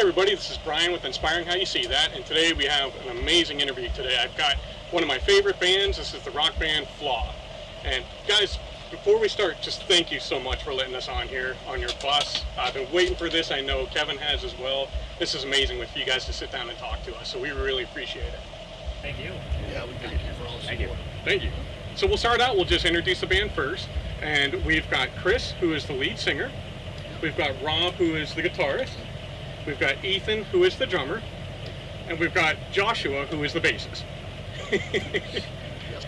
everybody, this is Brian with Inspiring How You See That, and today we have an amazing interview today. I've got one of my favorite bands. This is the rock band Flaw. And guys, before we start, just thank you so much for letting us on here on your bus. I've been waiting for this. I know Kevin has as well. This is amazing for you guys to sit down and talk to us, so we really appreciate it. Thank you. Yeah, we thank you for all the support. Thank you. So we'll start out, we'll just introduce the band first. And we've got Chris, who is the lead singer. We've got Rob, who is the guitarist. We've got Ethan, who is the drummer. And we've got Joshua, who is the bassist.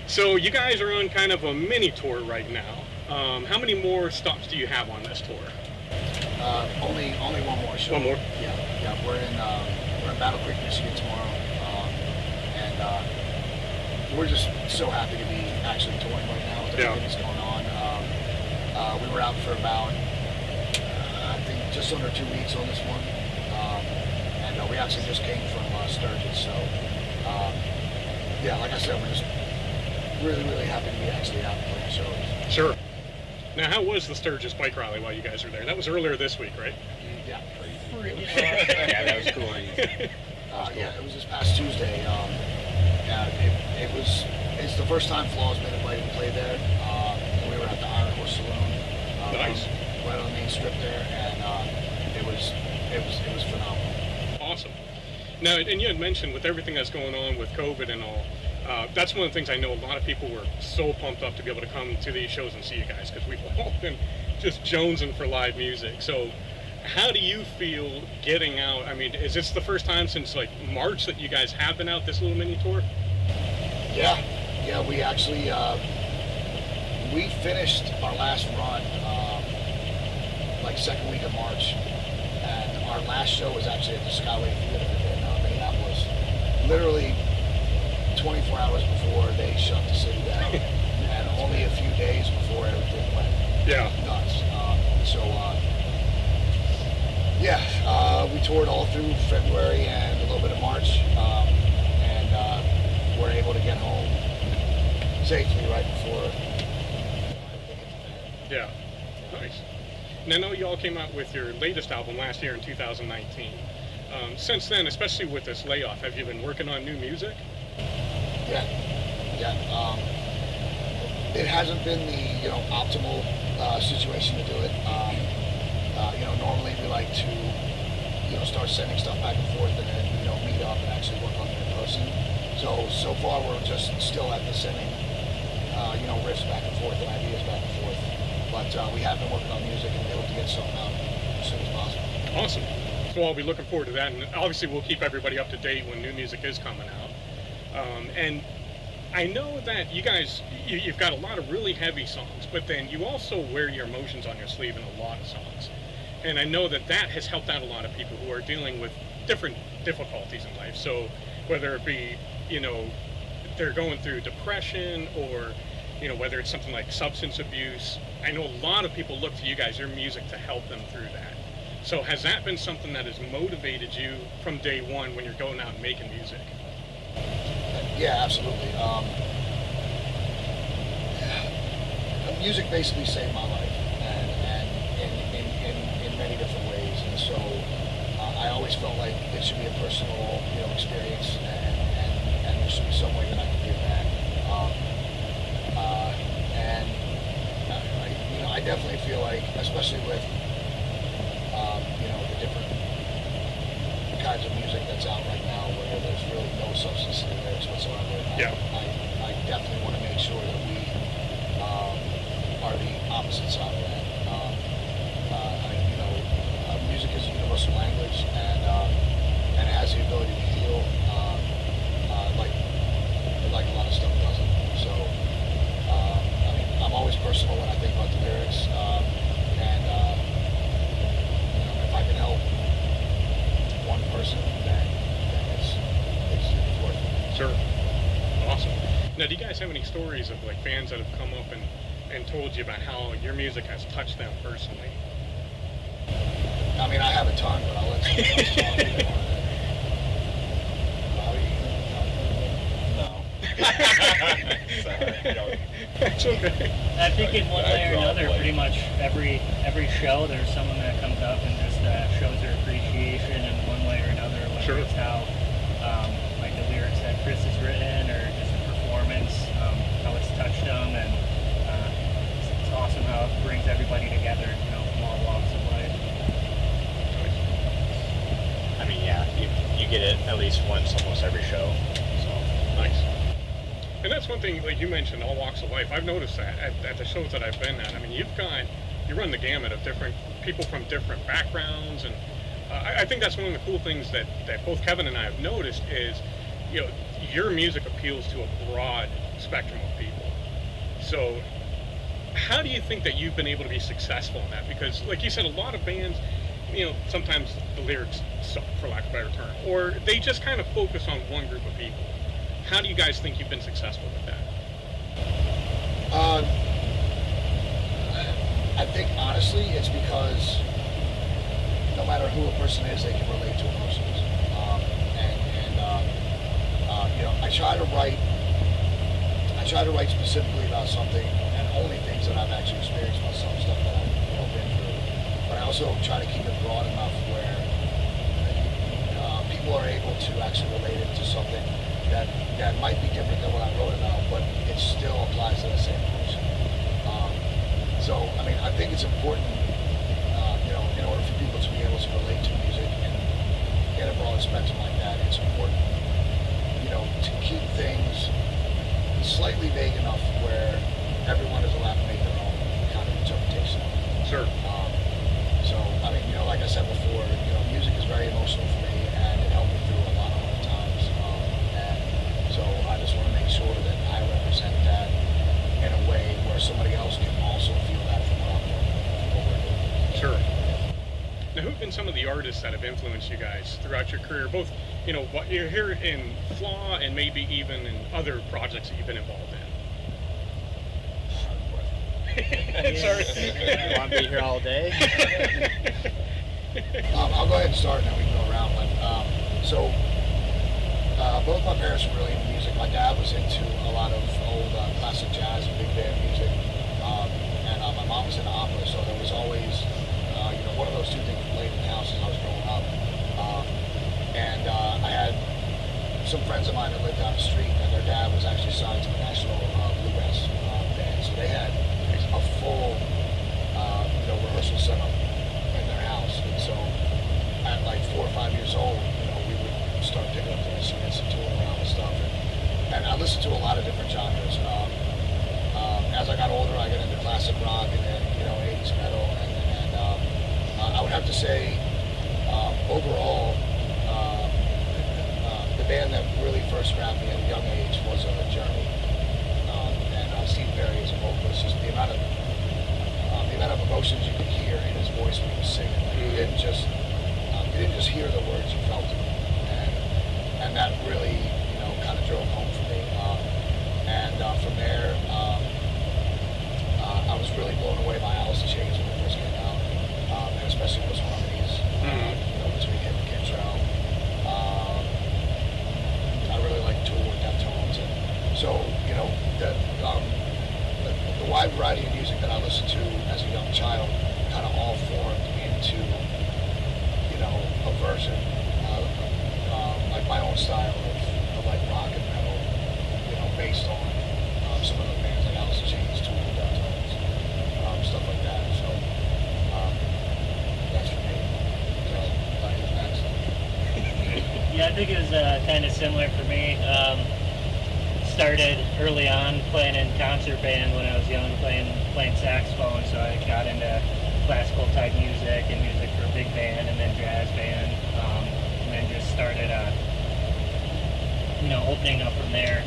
So you guys are on kind of a mini tour right now. How many more stops do you have on this tour? Only one more show. One more? Yeah. We're in Battle Creek, Michigan tomorrow, and we're just so happy to be actually touring right now with everything that's going on. We were out for about I think just under 2 weeks on this one, and we actually just came from Sturgis. So yeah, like I said, we're just really happy to be actually out playing shows. Sure. Now, how was the Sturgis bike rally while you guys were there? That was earlier this week, right? Yeah, crazy. Yeah, that was cool. Yeah, it was this past Tuesday. It's the first time Flaw's been invited to play there. We were at the Iron Horse Saloon, nice, right on the main strip there, and it was phenomenal. Awesome. Now, and you had mentioned with everything that's going on with COVID and all, that's one of the things I know a lot of people were so pumped up to be able to come to these shows and see you guys, because we've all been just jonesing for live music. So how do you feel getting out? I mean, is this the first time since like March that you guys have been out this little mini tour? Yeah, we actually we finished our last run like second week of March, and our last show was actually at the Skyway Theater in Minneapolis. Literally 24 hours before they shut the city down, and only a few days before everything went nuts. We toured all through February and a little bit of March, and were able to get home safely right before everything hit the fan. Yeah, nice. And I know you all came out with your latest album last year in 2019. Since then, especially with this layoff, have you been working on new music? Yeah. It hasn't been the optimal situation to do it. Normally we like to start sending stuff back and forth and then meet up and actually work on it in person. So far we're just still at the sending riffs back and forth and ideas back and forth. But we have been working on music and we hope to get something out as soon as possible. Awesome. So I'll be looking forward to that, and obviously we'll keep everybody up to date when new music is coming out. And I know that you guys, you've got a lot of really heavy songs, but then you also wear your emotions on your sleeve in a lot of songs. And I know that that has helped out a lot of people who are dealing with different difficulties in life. So whether it be, they're going through depression or, whether it's something like substance abuse, I know a lot of people look to you guys, your music, to help them through that. So has that been something that has motivated you from day one when you're going out and making music? Yeah, absolutely. Music basically saved my life, and in many different ways. And so I always felt like it should be a personal, experience, and there should be some way that I can give back. I definitely feel like, especially with the different kinds of music that's out right now, where there's really no substance in the lyrics whatsoever. I definitely want to make sure that we are the opposite side of that. Music is a universal language, and it has the ability to heal, like a lot of stuff doesn't. So, I'm always personal when I think about the lyrics, and if I can help one person, then it's worth it. Sure. Awesome. Now, do you guys have any stories of like fans that have come up and told you about how your music has touched them personally? I mean, I have a ton, but I'll let you talk. No. Sorry, That's okay. I think in one way or another, Probably. pretty much every show, there's someone that comes up and just shows their appreciation in one way or another, whether Sure. it's how, like the lyrics that Chris has written, or just the performance, how it's touched them, and it's awesome how it brings everybody together, from all walks of life. I mean, yeah, you get it at least once almost every show. So Nice. And that's one thing, like you mentioned, all walks of life. I've noticed that at the shows that I've been at. I mean, you run the gamut of different people from different backgrounds, and I think that's one of the cool things that both Kevin and I have noticed is, your music appeals to a broad spectrum of people. So how do you think that you've been able to be successful in that? Because, like you said, a lot of bands, sometimes the lyrics suck, for lack of a better term, or they just kind of focus on one group of people. How do you guys think you've been successful with that? I think honestly, it's because no matter who a person is, they can relate to emotions. I try to write specifically about something, and only things that I've actually experienced myself, stuff that I've been through. But I also try to keep it broad enough where people are able to actually relate it to something that might be different than what I wrote about, but it still applies to the same emotion. I think it's important, in order for people to be able to relate to music and get a broad spectrum like that, it's important, to keep things slightly vague enough where everyone is allowed to make their own kind of interpretation of it. Sure. Like I said before, music is very emotional for me, and it helped me through a lot of hard times. And so I just want to make sure that I represent that in a way where somebody else can also feel that from what I'm doing, from what we're doing. Sure. Now, who've been some of the artists that have influenced you guys throughout your career, both, what you're here in Flaw and maybe even in other projects that you've been involved in? Sorry. you want to be here all day? I'll go ahead and start, and then we can go around. Both my parents were really into music. My dad was into a lot of old classic jazz and big band music, and my mom was into opera. So there was always, one of those two things played in the house as I was growing up. I had some friends of mine that lived down the street, and their dad was actually signed to the National Bluegrass band. So they had a full, rehearsal setup in their house. And so at like 4 or 5 years old, we would start picking up the instruments and touring around with stuff. And I listened to a lot of different genres. As I got older, I got into classic rock and then, 80s metal. And I would have to say, overall, the band that really first grabbed me at a young age was Journey. And Steve Perry as a vocalist, just the amount of emotions you could hear in his voice when he was singing. Like, you didn't just hear the words, you felt them, and that really kind of drove home for me. From there, I was really blown away by Alice in Chains when it first came out, and especially those harmonies between him and Cantrell. I really like Tool and Deftones, and so the wide variety of music that I listened to as a young child kind of all formed into, a version of like my own style of like rock and metal, based on some of the bands like Alice in Chains, Tool, Deftones, stuff like that. So that's for me. So who's next? Yeah, I think it was kind of similar for me. Started early on playing in concert band when I was young, playing saxophone, so I got into classical type music and music for big band and then jazz band, and then just started opening up from there.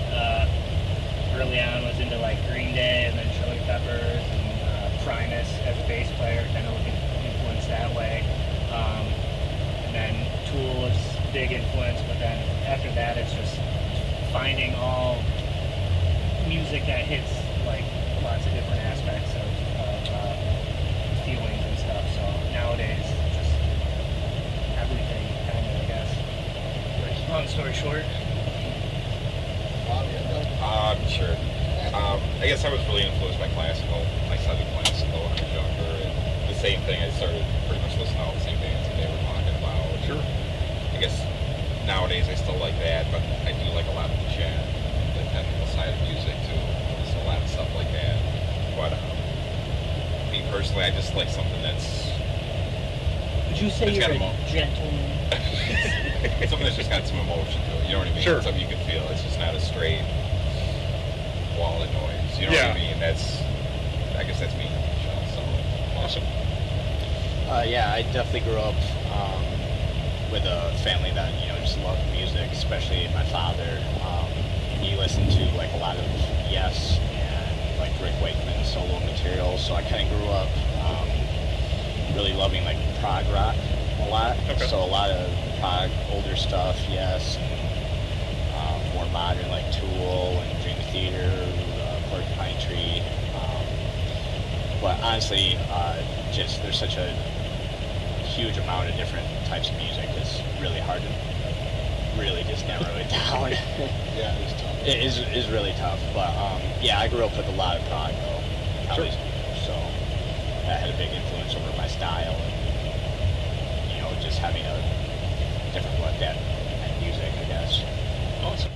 Early on was into like Green Day and then Chili Peppers and Primus as a bass player, kind of influenced that way. And then Tool was a big influence, but then after that it's just finding all music that hits like lots of different aspects of feelings and stuff. So nowadays, just everything, kind of, I guess. Long story short. Bob, you have Sure. I guess I was really influenced by classical. I studied classical when I was younger, and the same thing. I started pretty much listening to all the same bands that they were talking about. Sure. I guess nowadays I still like that, but I do like a lot of the jazz, the technical side of music too. There's a lot of stuff like that. But me personally, I just like something that's Would you say It's you're got a gentleman? something that's just got some emotion to it. You know what I mean? Sure. Something you can feel. It's just not a straight wall of noise. You know what I mean? I guess that's me. So Awesome. Yeah, I definitely grew up with a family that just loved music, especially my father. He listened to like a lot of Yes and like Rick Wakeman solo material, so I kind of grew up really loving like prog rock a lot. Okay. So a lot of prog, older stuff, Yes, and more modern like Tool and Dream Theater, Porcupine Tree. But honestly, just there's such a huge amount of different types of music. It's really hard to really just narrow it down. Yeah, it's tough. It is really tough. But yeah, I grew up with a lot of prog though. Sure. So that had a big influence over my style. And, just having a different look at music, I guess. Awesome.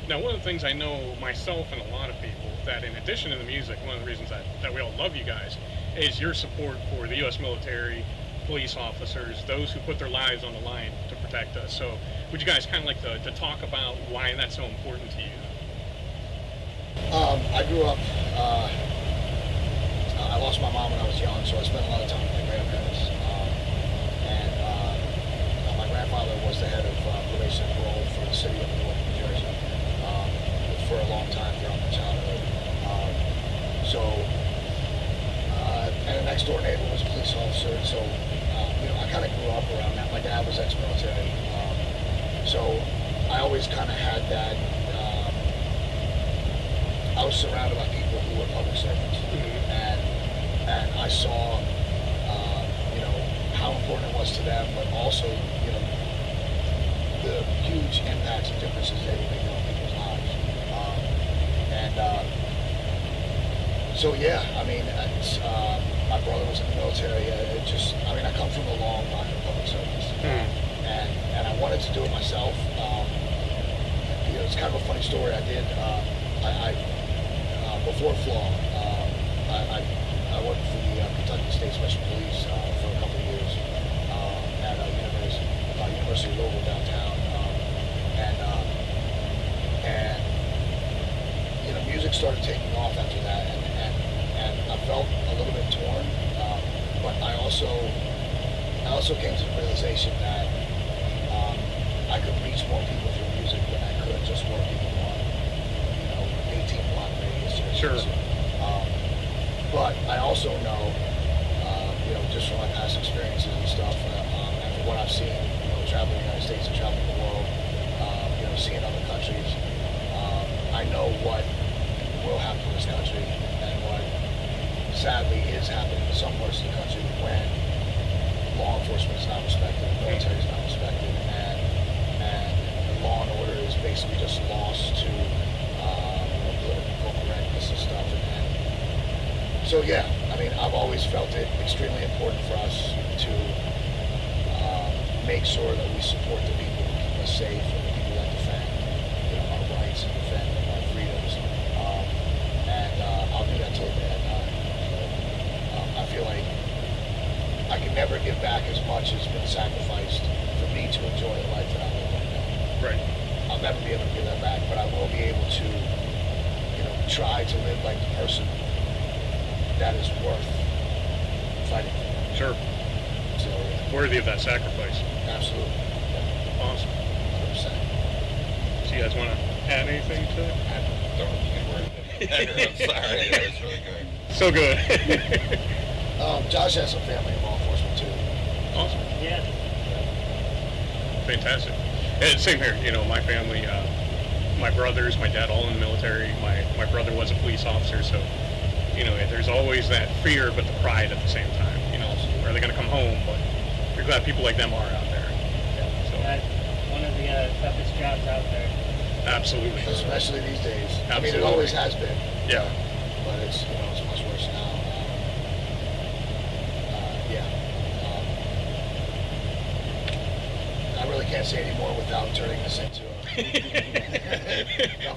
Now, one of the things I know myself and a lot of people, that in addition to the music, one of the reasons that we all love you guys is your support for the U.S. military, police officers, those who put their lives on the line to protect us. So would you guys kind of like to talk about why that's so important to you? I grew up, I lost my mom when I was young, so I spent a lot of time with my grandparents. My grandfather was the head of probation and parole for the city of Newark, New Jersey, for a long time throughout my childhood. And a next door neighbor was a police officer, so I kind of grew up around that. My dad was ex-military, so I always kind of had that. I was surrounded by people who were public servants, and I saw, how important it was to them, but also, the huge impacts and differences they were making on people's lives. So yeah, I mean, my brother was in the military. I come from a long line of public service, and I wanted to do it myself. It's kind of a funny story. I did. Before Flaw, I worked for the Kentucky State Special Police for a couple of years at University of Louisville downtown, and music started taking off after that, and I felt a little bit torn, but I also came to the realization that I could reach more people through music than I could just working on 18 block radius. Sure. But I also know, just from my past experiences and stuff, and from what I've seen, traveling the United States and traveling the world, seeing other countries, I know what will happen to this country and what sadly is happening in some parts of the country when law enforcement is not respected, the military is not respected, and law and order is basically just lost to political correctness and stuff. So yeah, I mean, I've always felt it extremely important for us to make sure that we support the people who keep us safe and the people that defend our rights and defend our freedoms. I'll do that till the day I die. So, I feel like I can never give back as much as been sacrificed for me to enjoy the life that I live right now. Right. I'll never be able to give that back, but I will be able to, try to live like the person that is worth fighting for. Sure. So, Worthy of that sacrifice. absolutely. Yeah, Awesome. 100%. So you guys want to add anything to it? I don't know if you can word it. I'm sorry, that was really good. So good. Josh has some family in law enforcement too. Awesome. Yeah. Fantastic. And same here. My family, my brothers, my dad, all in the military. My brother was a police officer, so there's always that fear, but the pride at the same time. Are they going to come home? But we're glad people like them are out there. So That's one of the toughest jobs out there. absolutely. Especially these days. I mean, it Absolutely. always has been. Yeah. but it's, you know, it's much worse now. Yeah. I really can't say any more without turning this into a...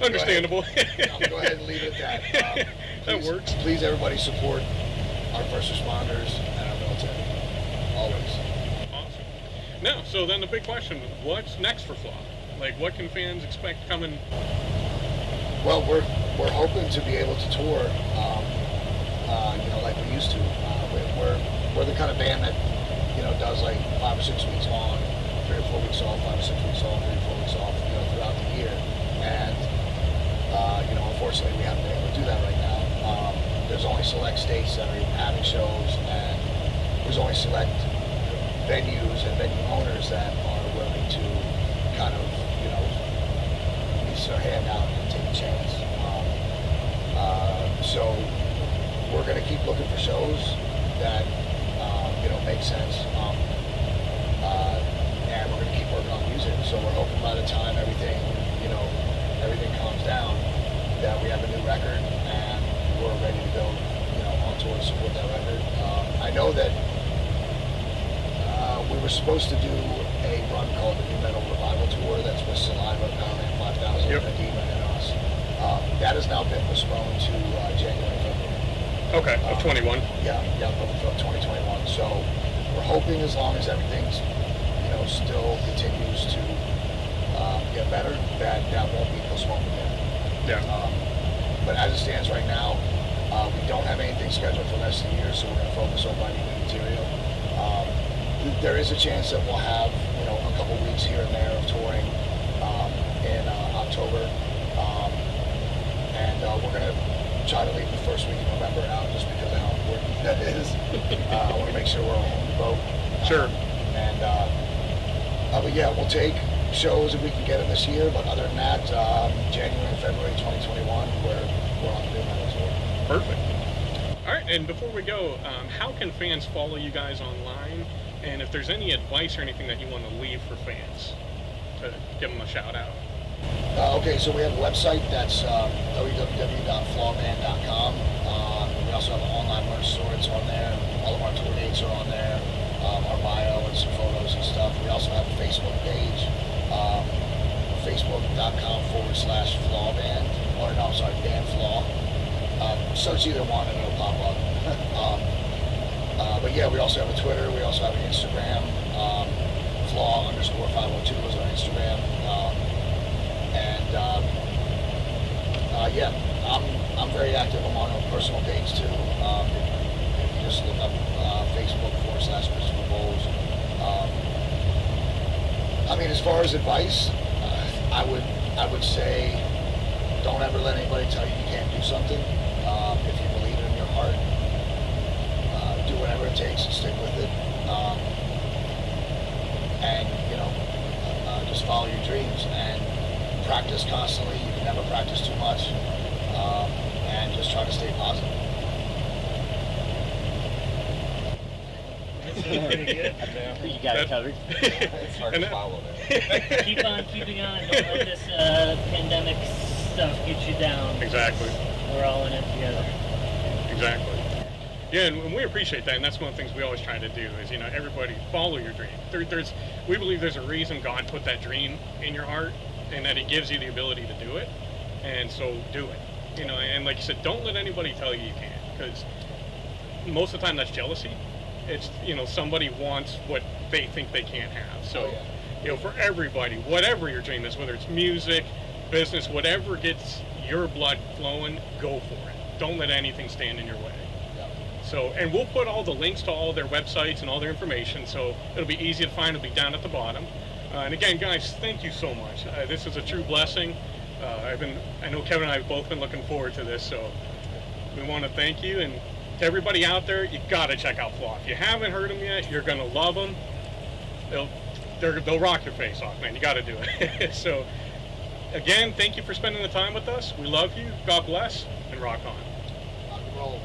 Understandable. I'm gonna go ahead and leave it at that. That works. Please, everybody, support our first responders and our military. Always. Awesome. Now, so then the big question, what's next for Flaw? Like, what can fans expect coming? Well, we're hoping to be able to tour, you know, like we used to. We're the kind of band that, you know, does like 5 or 6 weeks on, 3 or 4 weeks off, 5 or 6 weeks on, 3 or 4 weeks off, you know, throughout the year. And you know, unfortunately, we haven't been able to do that right now. There's only select states that are having shows, and there's only select venues and venue owners that are willing to kind of, you know, reach their hand out and take a chance. So we're going to keep looking for shows that, you know, make sense. And we're going to keep working on music. So we're hoping by the time everything, you know, everything calms down, that we have a new record and we're ready to go, you know, on tour to support that record. I know that we were supposed to do a run called the New Metal Revival Tour. That's with Saliva, Pavement, 5000, Yep. Edema, and us. That has now been postponed to January, February. Okay, of 21. Yeah, of 2021. So we're hoping, as long as everything's, you know, still continues to get better, that won't be postponed again. Yeah. But as it stands right now, we don't have anything scheduled for the rest of the year, so we're going to focus on writing new material. There is a chance that we'll have, you know, a couple weeks here and there of touring in October, and we're going to try to leave the first week of November out just because of how important that is. I want to make sure we're all on the boat. Sure. But yeah, we'll take shows if we can get them this year, but other than that, January and February 2021, we're on the New Metal Tour. Perfect. All right, and before we go, how can fans follow you guys online? And if there's any advice or anything that you want to leave for fans, to give them a shout out. Okay, so we have a website that's www.flawband.com. We also have an online merch store. It's on there. All of our tour dates are on there. Our bio and some photos and stuff. We also have a Facebook page, facebook.com/flawband. Or no, I'm sorry, Band Flaw. Search either one and it'll pop up. But yeah, we also have a Twitter. We also have an Instagram. Flaw_502 is our Instagram. Yeah, I'm very active. I'm on a personal page too. If you just look up Facebook/Chris Volz. I mean, as far as advice, I would say, don't ever let anybody tell you you can't do something. If you believe it in your heart, do whatever it takes and stick with it. And you know, just follow your dreams and practice constantly. You can never practice too much, and just try to stay positive. Pretty good. You got it covered. It's hard to follow that. Keep on keeping on. Don't let this pandemic stuff get you down. Exactly. We're all in it together. Exactly. Yeah, and we appreciate that, and that's one of the things we always try to do is, you know, everybody follow your dream. We believe there's a reason God put that dream in your heart, and that He gives you the ability to do it, and so do it. You know, and like you said, don't let anybody tell you you can't, because most of the time that's jealousy. It's, you know, somebody wants what they think they can't have. So, you know, for everybody, whatever your dream is, whether it's music, business, whatever gets your blood flowing, go for it. Don't let anything stand in your way. So, and we'll put all the links to all their websites and all their information, so it'll be easy to find. It'll be down at the bottom. And again, guys, thank you so much. This is a true blessing. I know Kevin and I have both been looking forward to this, so we want to thank you. And to everybody out there, you got to check out Flaw. If you haven't heard them yet, you're going to love them. They'll rock your face off, man. You got to do it. So, again, thank you for spending the time with us. We love you. God bless, and rock on. Rock and roll.